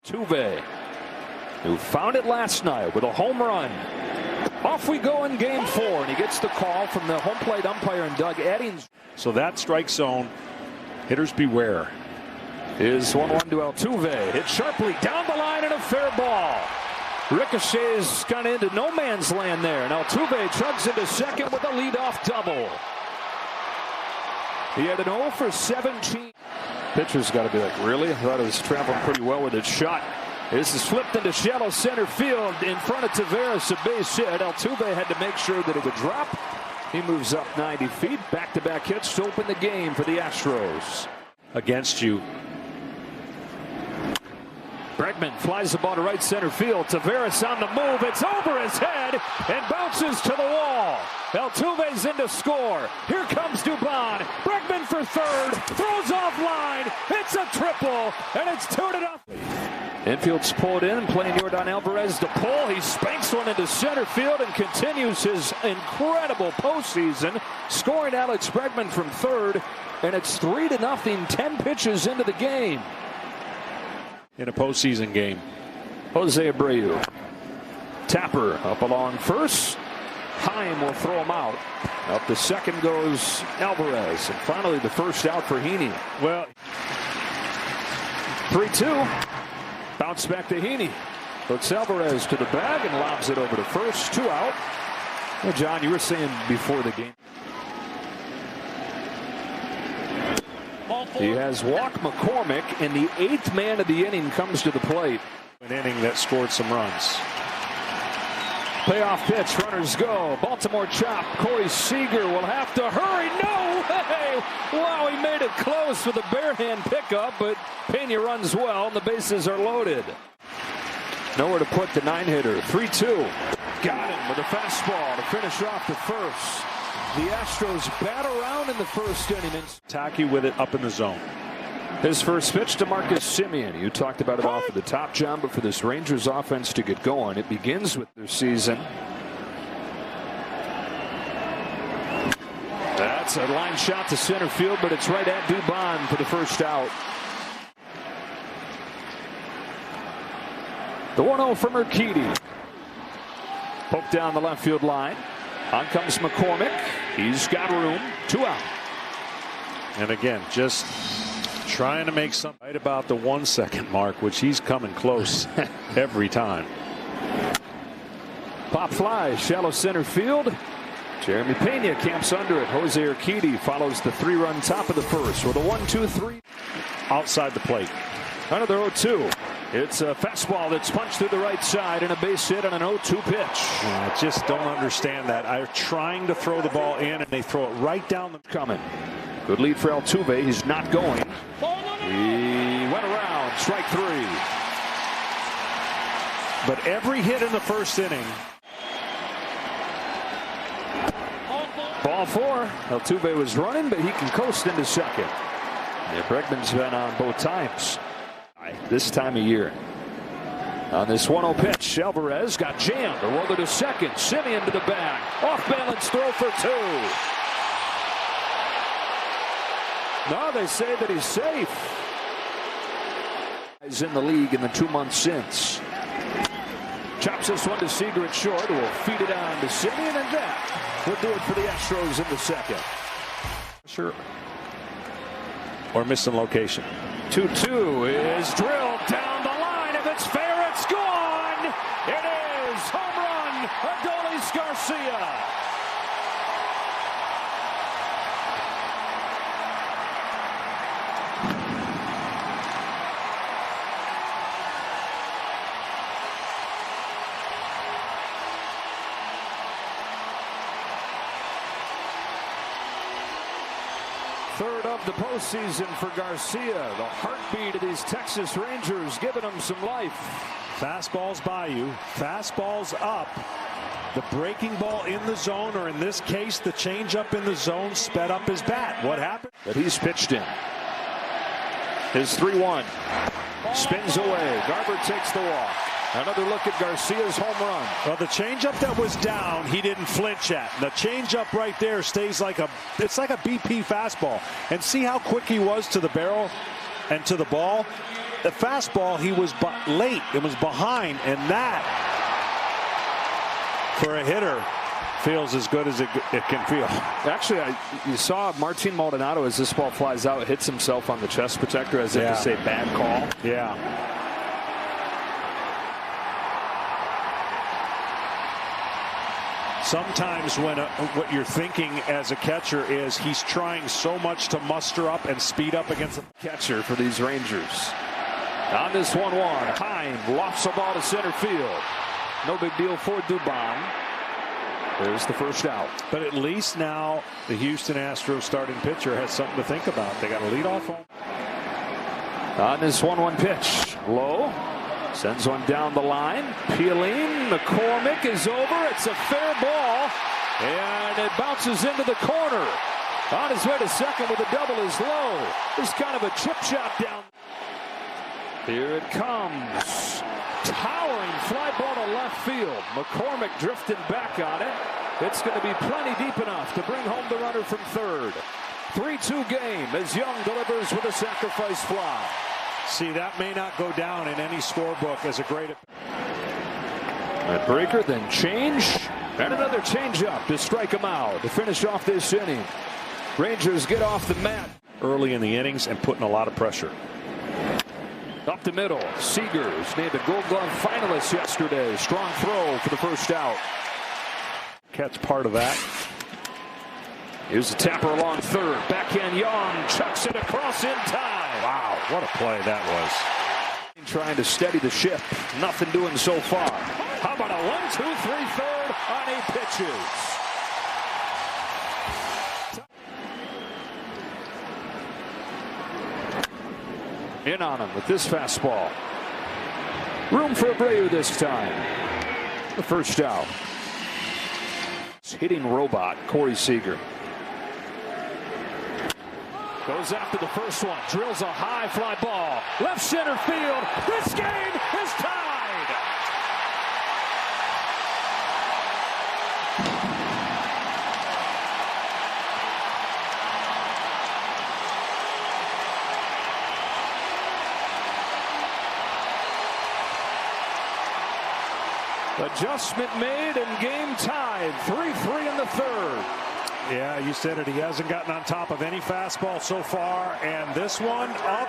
Altuve, who found it last night with a home run. Off we go in game 4, and he gets the call from the home plate umpire and Doug Eddings. So that strike zone, hitters beware. Is 1-1 to Altuve. Hit sharply down the line and a fair ball. Ricochets kind of into no man's land there, and Altuve chugs into second with a leadoff double. He had an 0 for 17. Pitcher's got to be like, really? I thought it was traveling pretty well with its shot. This is flipped into shallow center field in front of Taveras, a base hit. Altuve had to make sure that it would drop. He moves up 90 feet. Back-to-back hits to open the game for the Astros. Against you. Bregman flies the ball to right center field. Taveras on the move. It's over his head and bounces to the wall. Altuve's in to score. Here comes Dubon. Bregman for third. Throws off line. It's a triple, and it's 2-0. Infield's pulled in, playing Yordan Alvarez to pull. He spanks one into center field and continues his incredible postseason, scoring Alex Bregman from third, and it's 3-0, 10 pitches into the game. In a postseason game. Jose Abreu. Tapper up along first. Heim will throw him out. Up the second goes Alvarez. And finally the first out for Heaney. Well, 3-2. Bounce back to Heaney. Puts Alvarez to the bag and lobs it over to first. 2 out. Well, John, you were saying before the game. He has walked McCormick, and the 8th man of the inning comes to the plate. An inning that scored some runs. Payoff pitch, runners go. Baltimore chop. Corey Seager will have to hurry. No! Hey! Wow, he made it close with a bare hand pickup, but Pena runs well, and the bases are loaded. Nowhere to put the 9-hitter. 3-2. Got him with a fastball to finish off the first. The Astros bat around in the first inning. Tacky with it up in the zone. His first pitch to Marcus Semien. You talked about it off at the top, John, but for this Rangers offense to get going, it begins with their season. That's a line shot to center field, but it's right at Dubon for the first out. The 1-0 from Urquidy. Poked down the left field line. On comes McCormick. He's got room. 2 out. And again, just trying to make something right about the 1 second mark, which he's coming close every time. Pop fly, shallow center field. Jeremy Pena camps under it. Jose Urquidy follows the 3-run top of the first with a 1-2-3 outside the plate. Another 0-2. It's a fastball that's punched through the right side and a base hit on an 0-2 pitch. I just don't understand that. I'm trying to throw the ball in, and they throw it right down the coming. Good lead for Altuve. He's not going. He went around. Strike 3. But every hit in the first inning. Ball 4. Altuve was running, but he can coast into second. Yeah, Bregman's been on both times. This time of year. On this 1-0 pitch, Alvarez got jammed. A roller to second. Semien to the bag. Off balance throw for 2. No, they say that he's safe. He's in the league in the 2 months since. Chops this one to Seager at short. Will feed it on to Semien, and that will do it for the Astros in the second. Sure. Or missing location. 2-2 is drilled down the line. If it's fair, it's gone. It is home run, Adolis Garcia. Third of the postseason for Garcia. The heartbeat of these Texas Rangers, giving them some life. Fastballs by you. Fastballs up. The breaking ball in the zone, or in this case, the changeup in the zone, sped up his bat. What happened? But he's pitched in. His 3-1. Spins away. Garber takes the walk. Another look at Garcia's home run. Well, the changeup that was down, he didn't flinch at. The changeup right there stays like it's like a BP fastball. And see how quick he was to the barrel and to the ball. the fastball, he was late. It was behind, and that, for a hitter, feels as good as it can feel. Actually, you saw Martin Maldonado, as this ball flies out, hits himself on the chest protector as if to say bad call. Yeah. Sometimes when what you're thinking as a catcher is he's trying so much to muster up and speed up against the catcher for these Rangers. On this 1-1, Heim lofts the ball to center field. No big deal for Dubon. There's the first out. But at least now the Houston Astros starting pitcher has something to think about. They got a leadoff home. On this 1-1 pitch, low. Sends one down the line. Peeling. McCormick is over. It's a fair ball. And it bounces into the corner. On his way to second with a double is low. It's kind of a chip shot down. Here it comes. Towering fly ball to left field. McCormick drifting back on it. It's going to be plenty deep enough to bring home the runner from third. 3-2 game as Young delivers with a sacrifice fly. See, that may not go down in any scorebook as a great. That breaker, then change, and another change up to strike him out to finish off this inning. Rangers get off the mat Early in the innings and putting a lot of pressure. Up the middle. Seegers named a Gold Glove finalist yesterday. Strong throw for the first out. Catch part of that. Here's the tapper along third. Backhand Young chucks it across in time. Wow, what a play that was. Trying to steady the ship. Nothing doing so far. How about a 1-2-3 third on 8 pitches? In on him with this fastball. Room for Abreu this time. The first out. Hitting robot, Corey Seager. Goes after the first one. Drills a high fly ball. Left center field. This game is tied. Adjustment made and game tied. 3-3 in the third. Yeah, you said it. He hasn't gotten on top of any fastball so far. And this one up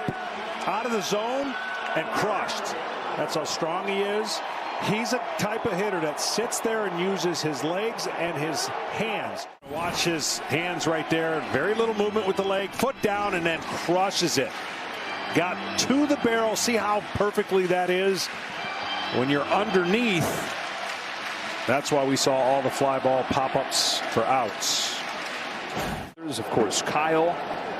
out of the zone and crushed. That's how strong he is. He's a type of hitter that sits there and uses his legs and his hands. Watch his hands right there. Very little movement with the leg. Foot down and then crushes it. Got to the barrel. See how perfectly that is? When you're underneath, that's why we saw all the fly ball pop-ups for outs. There's, of course, Kyle,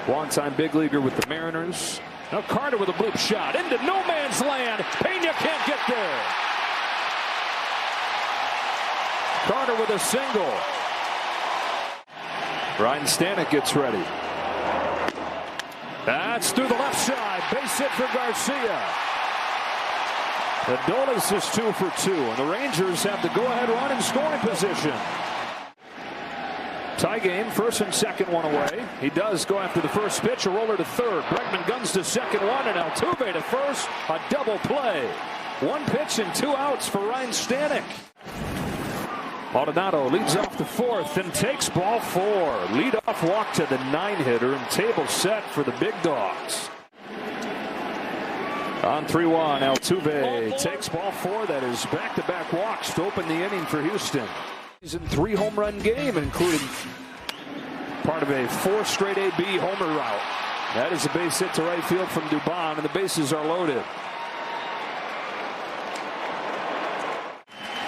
longtime big leaguer with the Mariners. Now Carter with a bloop shot into no man's land. Pena can't get there. Carter with a single. Ryan Stanek gets ready. That's through the left side. Base hit for Garcia. Adolis is 2 for 2, and the Rangers have the go-ahead run in scoring position. Tie game, first and second one away. He does go after the first pitch, a roller to third. Bregman guns to second one, and Altuve to first. A double play. 1 pitch and 2 outs for Ryan Stanek. Maldonado leads off the fourth and takes ball 4. Leadoff walk to the 9-hitter, and table set for the big dogs. On 3-1, Altuve takes ball 4. That is back-to-back walks to open the inning for Houston. He's in 3 home run game, including part of a 4 straight AB homer route. That is a base hit to right field from Dubon, and the bases are loaded.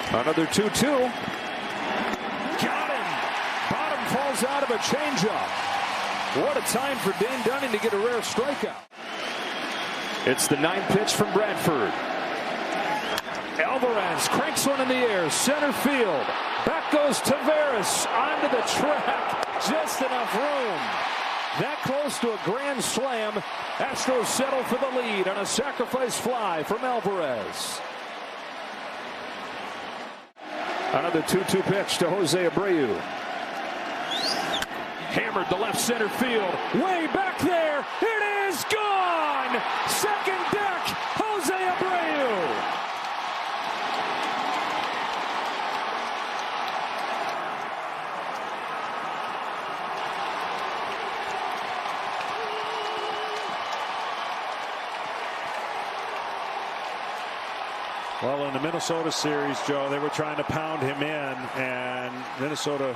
Another 2-2. Got him. Bottom falls out of a changeup. What a time for Dane Dunning to get a rare strikeout. It's the 9th pitch from Bradford. Alvarez cranks one in the air, center field. Back goes Taveras onto the track. Just enough room. That close to a grand slam. Astros settle for the lead on a sacrifice fly from Alvarez. Another 2-2 pitch to Jose Abreu. Hammered to left center field. Way back there. It is gone. Second deck. Jose Abreu. Well, in the Minnesota series, Joe, they were trying to pound him in, and Minnesota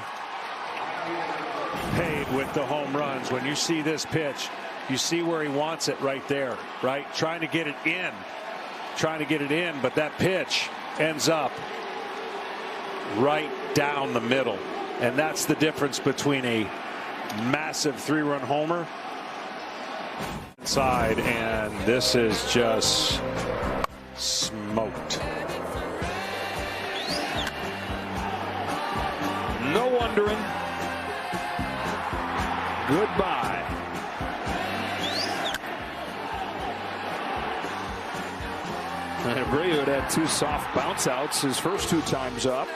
paid with the home runs. When you see this pitch, you see where he wants it right there, right? Trying to get it in, but that pitch ends up right down the middle. And that's the difference between a massive 3-run homer inside, and this is just smoked. No wondering. Goodbye. And Abreu had 2 soft bounce outs his first 2 times up.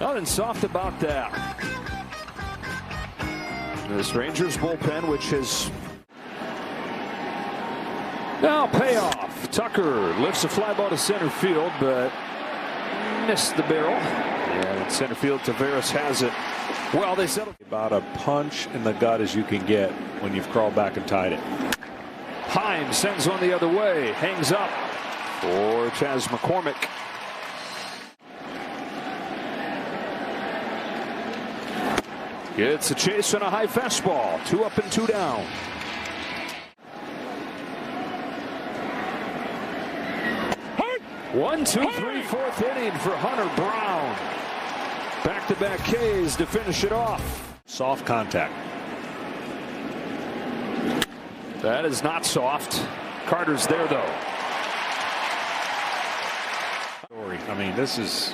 Nothing soft about that. This Rangers bullpen, which has now payoff. Tucker lifts a fly ball to center field, but missed the barrel. And center field, Taveras has it. Well, they settled. About a punch in the gut as you can get when you've crawled back and tied it. Heim sends one the other way. Hangs up for Chas McCormick. Gets a chase and a high fastball. 2 up and 2 down. One, two, three, fourth inning for Hunter Brown. Back-to-back Ks to finish it off. Soft contact. That is not soft. Carter's there, though. I mean, this is.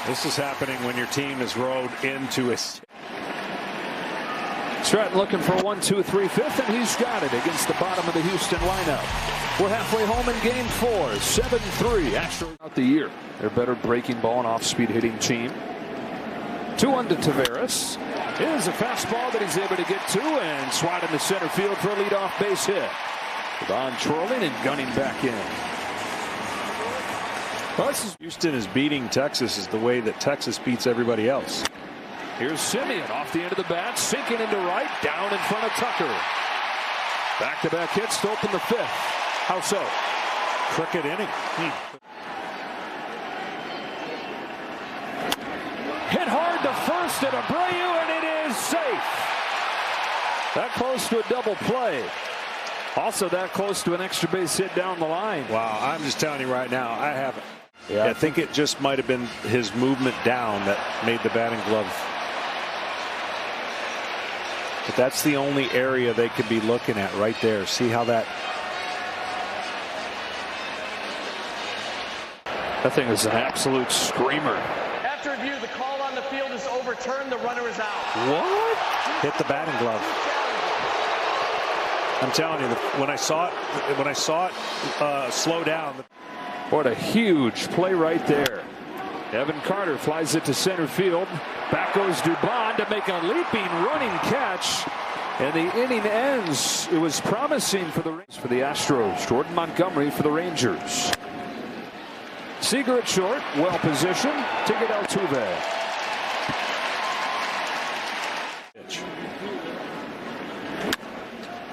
This is happening when your team is rode into a. Stratton looking for a 1-2-3 fifth, and he's got it against the bottom of the Houston lineup. We're halfway home in game 4. 7-3. Astros out the year. They're better breaking ball and off-speed hitting team. 2-1 to Taveras. Here's a fastball that he's able to get to and swat into center field for a leadoff base hit. Devon twirling and gunning back in. Well, Houston is beating Texas is the way that Texas beats everybody else. Here's Simeon off the end of the bat, sinking into right, down in front of Tucker. Back-to-back hits to open the 5th. How so? Crooked inning. Hit hard to first at Abreu, and it is safe. That close to a double play. Also that close to an extra base hit down the line. Wow, I'm just telling you right now, I haven't. Yeah, I think it just might have been his movement down that made the batting glove. But that's the only area they could be looking at right there. See how that. That thing is an absolute screamer. After review, the call on the field is overturned. The runner is out. What? Hit the batting glove. I'm telling you, when I saw it slow down. What a huge play right there. Evan Carter flies it to center field. Back goes Dubon to make a leaping running catch. And the inning ends. It was promising for the Astros. Jordan Montgomery for the Rangers. Seager at short, well positioned to get Altuve.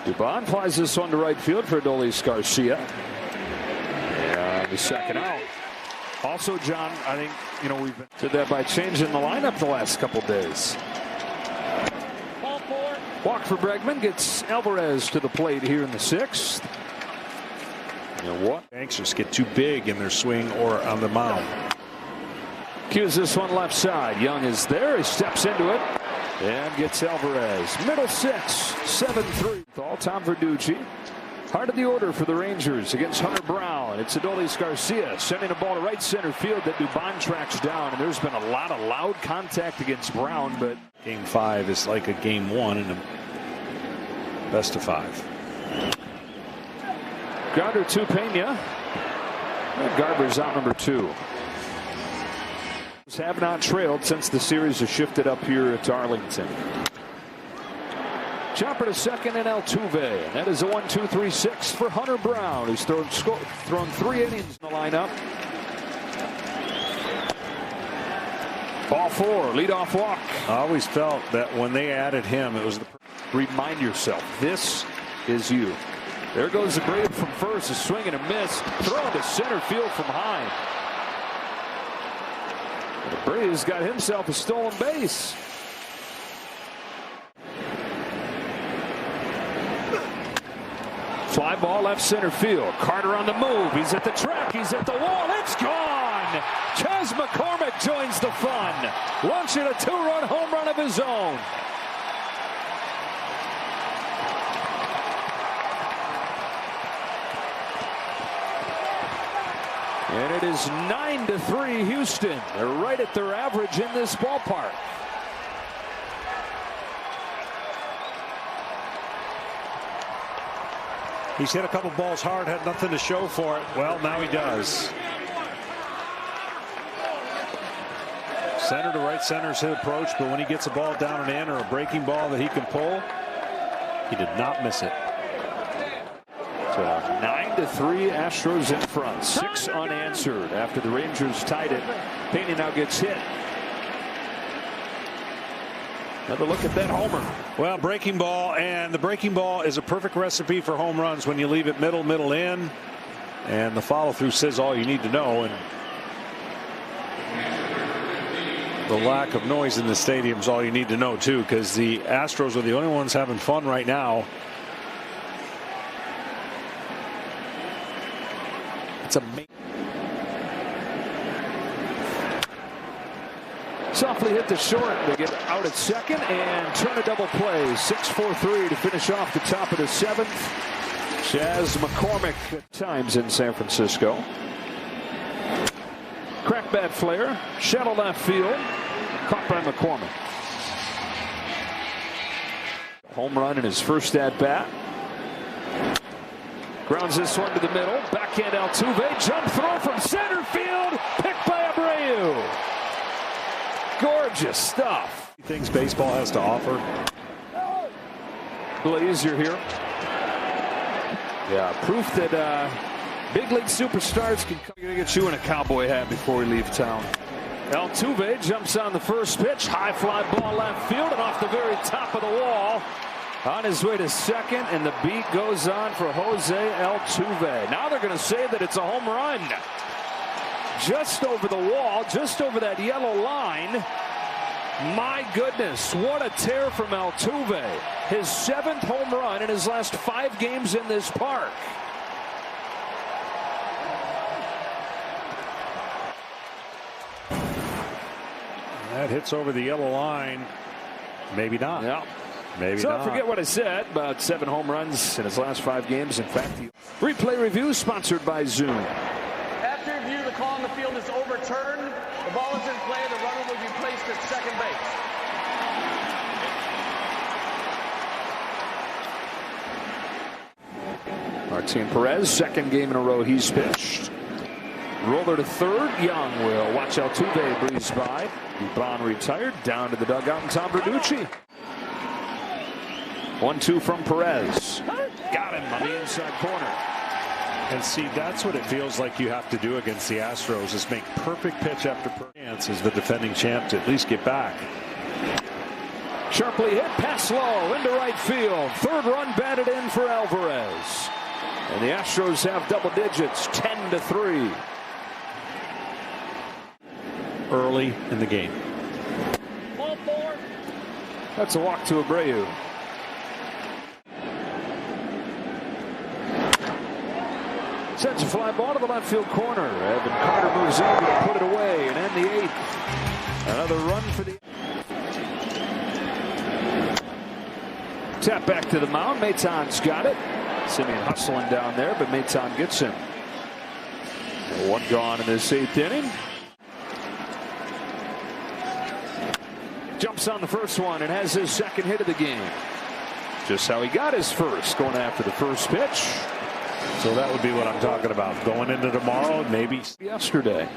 Dubon flies this one to right field for Adolis Garcia. And the second out. Also, John, I think, we've did that by changing the lineup the last couple days. Walk for Bregman, gets Alvarez to the plate here in the 6th. You know what? Anxious get too big in their swing or on the mound. Cues this one left side. Young is there. He steps into it and gets Alvarez. Middle 6, 7-3. All Tom Verducci. Heart of the order for the Rangers against Hunter Brown. It's Adolis Garcia sending a ball to right center field that Dubon tracks down. And there's been a lot of loud contact against Brown, but Game 5 is like a Game 1 in a best of 5. Grounder to Pena. And Garber's out number 2. have not trailed since the series has shifted up here to Arlington. Chopper to second and Altuve. And that is a 1-2-3-6 for Hunter Brown, who's thrown 3 innings in the lineup. Ball 4, leadoff walk. I always felt that when they added him, it was the. Remind yourself, this is you. There goes Abreu from first, a swing and a miss. Thrown to center field from high. Abreu's got himself a stolen base. Fly ball left center field. Carter on the move. He's at the track. He's at the wall. It's gone. Chas McCormick joins the fun, launching a 2-run home run of his own. And it is 9-3 Houston. They're right at their average in this ballpark. He's hit a couple balls hard, had nothing to show for it. Well, now he does. Center to right center's his approach, but when he gets a ball down and in or a breaking ball that he can pull, he did not miss it. So 9-3 Astros in front. 6 unanswered after the Rangers tied it. Pena now gets hit. Another look at that homer. Well, breaking ball, and the breaking ball is a perfect recipe for home runs when you leave it middle in, and the follow through says all you need to know. And the lack of noise in the stadium is all you need to know too, because the Astros are the only ones having fun right now. It's amazing. Softly hit the short. They get out at second and turn a double play. 6-4-3 to finish off the top of the 7th. Chas McCormick at times in San Francisco. Crack bat flare. Shuttle left field. Caught by McCormick. Home run in his first at bat. Grounds this one to the middle. Backhand Altuve. Jump throw from center field. Picked by Abreu. Gorgeous stuff. Things baseball has to offer. A little easier here. Yeah, proof that big league superstars can get you in a cowboy hat before we leave town. Altuve jumps on the first pitch. High fly ball left field and off the very top of the wall. On his way to second, and the beat goes on for Jose Altuve. Now they're going to say that it's a home run. Just over the wall, just over that yellow line. My goodness, what a tear from Altuve. His 7th home run in his last 5 games in this park. That hits over the yellow line. Maybe not. Yeah. Maybe so not. Forget what I said about 7 home runs in his last 5 games. In fact, the replay review sponsored by Zoom. After review, the call on the field is overturned. The ball is in play. The runner will be placed at second base. Martin Perez, 2nd game in a row he's pitched. Roller to third. Young will watch Altuve breeze by. Dubon retired. Down to the dugout and Tom Verducci. 1-2 from Perez. Got him on the inside corner. And see, that's what it feels like you have to do against the Astros, is make perfect pitch after chance as the defending champ to at least get back. Sharply hit, pass low into right field. 3rd run batted in for Alvarez. And the Astros have double digits, 10-3. Early in the game. That's a walk to Abreu. Sends a fly ball to the left field corner. Evan Carter moves over to put it away and end the 8th. Another run for the. Tap back to the mound. Maton's got it. Simeon hustling down there, but Maton gets him. 1 gone in this 8th inning. Jumps on the first one and has his 2nd hit of the game. Just how he got his first, going after the first pitch. So that would be what I'm talking about. Going into tomorrow, maybe. Yesterday.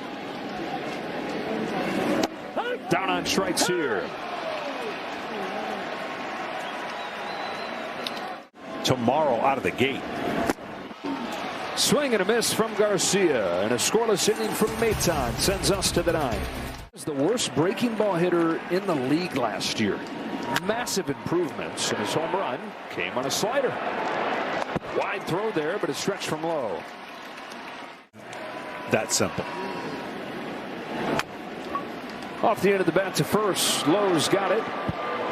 Down on strikes here. Tomorrow out of the gate. Swing and a miss from Garcia, and a scoreless inning from Maton sends us to the 9th. He's the worst breaking ball hitter in the league last year. Massive improvements, and his home run came on a slider. Wide throw there, but a stretch from low. That simple. Off the end of the bat to first. Lowe's got it.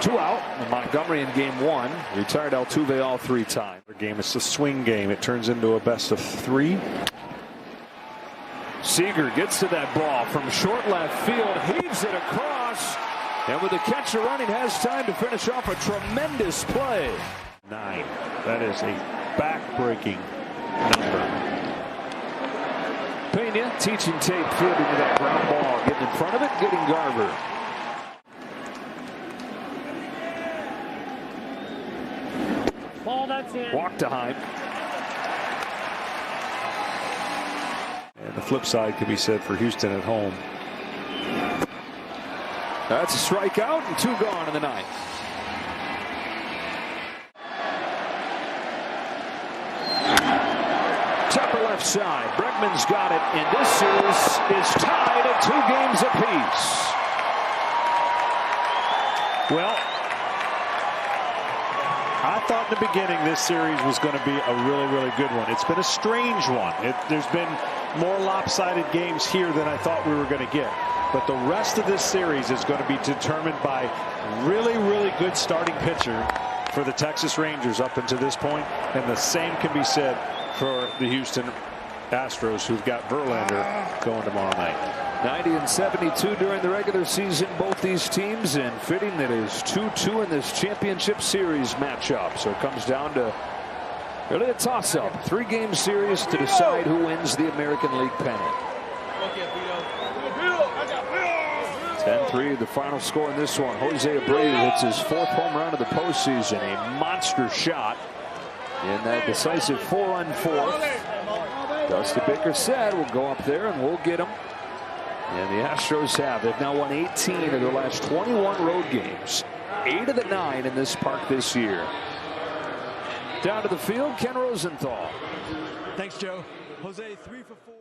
2 out. And Montgomery in game 1 retired Altuve all 3 times. The game is a swing game. It turns into a best of 3. Seager gets to that ball from short left field, heaves it across, and with the catcher running, has time to finish off a tremendous play. 9. That is a back-breaking number. Pena teaching tape, fielding to that ground ball, getting in front of it, getting Garver. Ball, that's in. Walk to Heim. And the flip side could be said for Houston at home. That's a strikeout and 2 gone in the 9th. Tepper left side. Bregman's got it, and this is tied at 2 games apiece. Well, I thought in the beginning this series was going to be a really, really good one. It's been a strange one. There's been more lopsided games here than I thought we were going to get. But the rest of this series is going to be determined by really, really good starting pitcher for the Texas Rangers up until this point. And the same can be said for the Houston Astros, who've got Verlander going tomorrow night. 90 and 72 during the regular season, both these teams, and fitting that is 2-2 in this championship series matchup. So it comes down to really a toss-up. 3-game series to decide who wins the American League pennant. 10-3 the final score in this one. Jose Abreu hits his 4th home run of the postseason, a monster shot in that decisive 4-run 4th. Dusty Baker said we'll go up there and we'll get him. And the Astros have. They've now won 18 of their last 21 road games. 8 of the 9 in this park this year. Down to the field, Ken Rosenthal. Thanks, Joe. Jose, 3 for 4.